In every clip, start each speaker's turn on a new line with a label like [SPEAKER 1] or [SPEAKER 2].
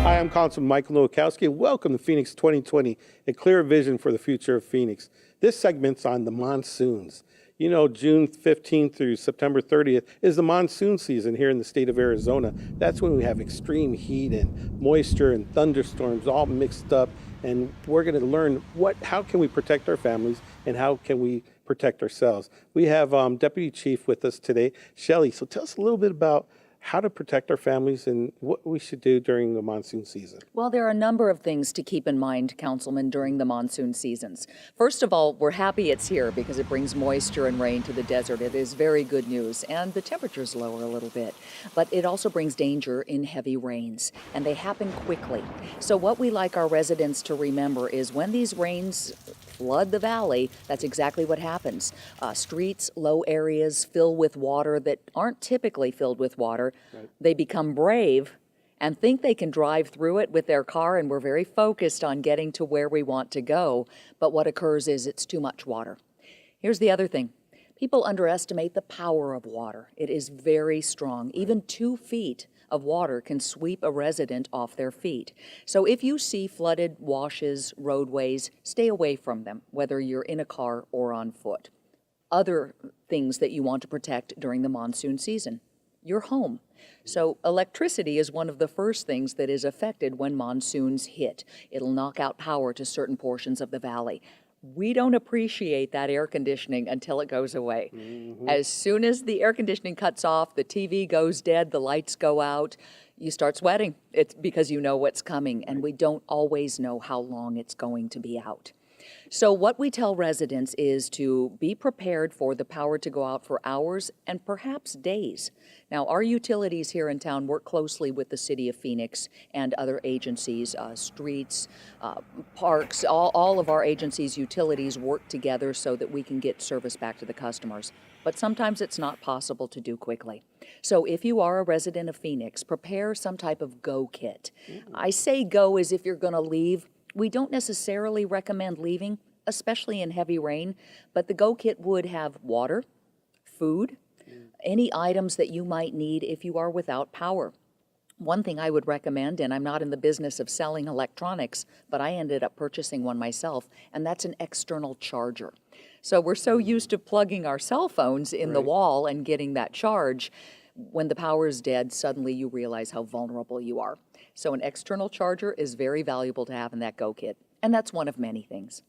[SPEAKER 1] Hi, I'm Councilman Nowakowski, and welcome to Phoenix 2020, a clear vision for the future of Phoenix. This segment's on the monsoons. You know, June 15th through September 30th is the monsoon season here in the state of Arizona. That's when we have extreme heat and moisture and thunderstorms all mixed up, and we're going to learn how can we protect our families and how can we protect ourselves. We have Deputy Chief with us today, Shelly. So tell us a little bit about how to protect our families and what we should do during the monsoon season.
[SPEAKER 2] Well, there are a number of things to keep in mind, Councilman, during the monsoon seasons. First of all, we're happy it's here because it brings moisture and rain to the desert. It is very good news, and the temperatures lower a little bit. But it also brings danger in heavy rains, and they happen quickly. So what we like our residents to remember is when these rains flood the valley, that's exactly what happens. Streets, low areas fill with water that aren't typically filled with water. Right. They become brave and think they can drive through it with their car, and we're very focused on getting to where we want to go. But what occurs is it's too much water. Here's the other thing. People underestimate the power of water. It is very strong. Even 2 feet of water can sweep a resident off their feet. So if you see flooded washes, roadways, stay away from them, whether you're in a car or on foot. Other things that you want to protect during the monsoon season: your home. So electricity is one of the first things that is affected when monsoons hit. It'll knock out power to certain portions of the valley. We don't appreciate that air conditioning until it goes away. Mm-hmm. As soon as the air conditioning cuts off, the TV goes dead, the lights go out, you start sweating. It's because you know what's coming, and we don't always know how long it's going to be out. So what we tell residents is to be prepared for the power to go out for hours and perhaps days. Now, our utilities here in town work closely with the City of Phoenix and other agencies, streets, parks, all of our agencies' utilities work together so that we can get service back to the customers. But sometimes it's not possible to do quickly. So if you are a resident of Phoenix, prepare some type of go kit. Mm-hmm. I say go as if you're going to leave. We don't necessarily recommend leaving, especially in heavy rain, but the Go Kit would have water, food, any items that you might need if you are without power. One thing I would recommend, and I'm not in the business of selling electronics, but I ended up purchasing one myself, and that's an external charger. So we're so used to plugging our cell phones in the wall and getting that charge. When the power is dead, suddenly you realize how vulnerable you are. So an external charger is very valuable to have in that Go Kit, and that's one of many things.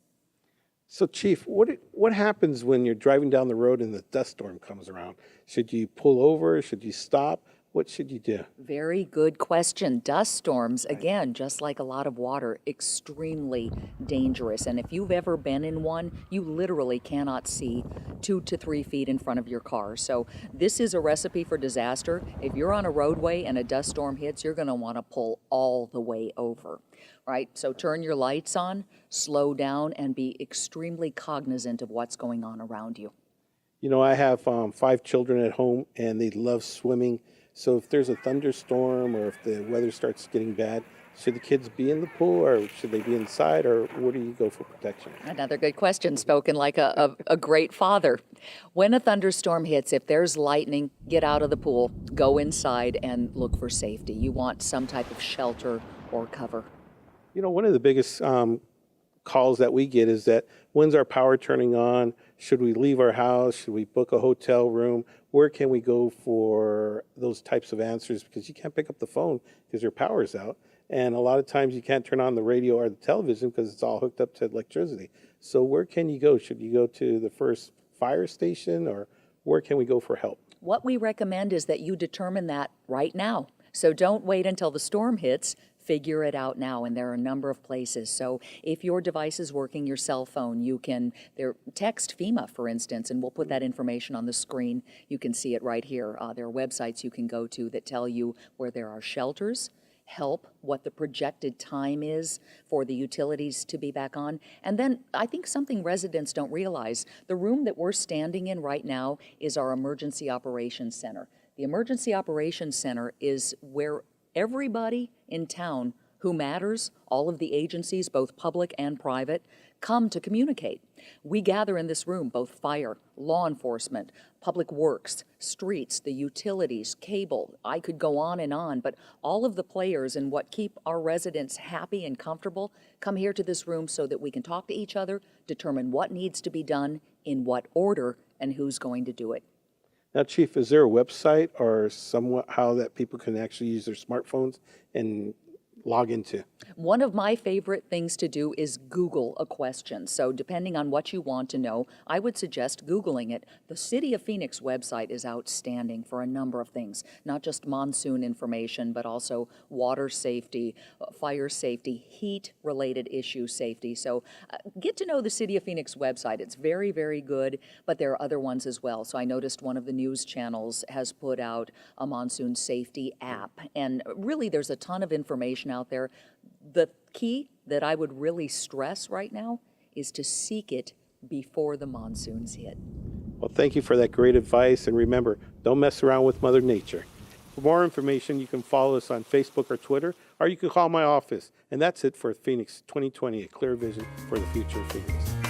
[SPEAKER 1] So, Chief, what happens when you're driving down the road and the dust storm comes around? Should you pull over? Should you stop? What should you do?
[SPEAKER 2] Very good question. Dust storms, again, just like a lot of water, extremely dangerous. And if you've ever been in one, you literally cannot see 2 to 3 feet in front of your car. So this is a recipe for disaster. If you're on a roadway and a dust storm hits, you're going to want to pull all the way over, right? So turn your lights on, slow down, and be extremely cognizant of what's going on around you.
[SPEAKER 1] You know, I have 5 children at home, and they love swimming. So if there's a thunderstorm or if the weather starts getting bad, should the kids be in the pool or should they be inside, or where do you go for protection?
[SPEAKER 2] Another good question, spoken like a great father. When a thunderstorm hits, if there's lightning, get out of the pool, go inside and look for safety. You want some type of shelter or cover.
[SPEAKER 1] You know, one of the biggest calls that we get is that when's our power turning on? Should we leave our house? Should we book a hotel room? Where can we go for those types of answers? Because you can't pick up the phone because your power's out. And a lot of times you can't turn on the radio or the television because it's all hooked up to electricity. So where can you go? Should you go to the first fire station, or where can we go for help?
[SPEAKER 2] What we recommend is that you determine that right now. So don't wait until the storm hits. Figure it out now, and there are a number of places. So if your device is working, your cell phone, you can text FEMA, for instance, and we'll put that information on the screen. You can see it right here. There are websites you can go to that tell you where there are shelters, help, what the projected time is for the utilities to be back on. And then I think something residents don't realize, the room that we're standing in right now is our Emergency Operations Center. The Emergency Operations Center is where everybody in town who matters, all of the agencies, both public and private, come to communicate. We gather in this room, both fire, law enforcement, public works, streets, the utilities, cable. I could go on, but all of the players in what keep our residents happy and comfortable come here to this room so that we can talk to each other, determine what needs to be done, in what order, and who's going to do it.
[SPEAKER 1] Now, Chief, is there a website or somewhat how that people can actually use their smartphones and log into?
[SPEAKER 2] One of my favorite things to do is Google a question. So depending on what you want to know, I would suggest Googling it. The City of Phoenix website is outstanding for a number of things, not just monsoon information, but also water safety, fire safety, heat-related issue safety. So get to know the City of Phoenix website. It's very, very good, but there are other ones as well. So I noticed one of the news channels has put out a monsoon safety app, and really there's a ton of information out there. The key that I would really stress right now is to seek it before the monsoons hit.
[SPEAKER 1] Well, thank you for that great advice. And remember, don't mess around with Mother Nature. For more information, you can follow us on Facebook or Twitter, or you can call my office. And that's it for Phoenix 2020, a clear vision for the future of Phoenix.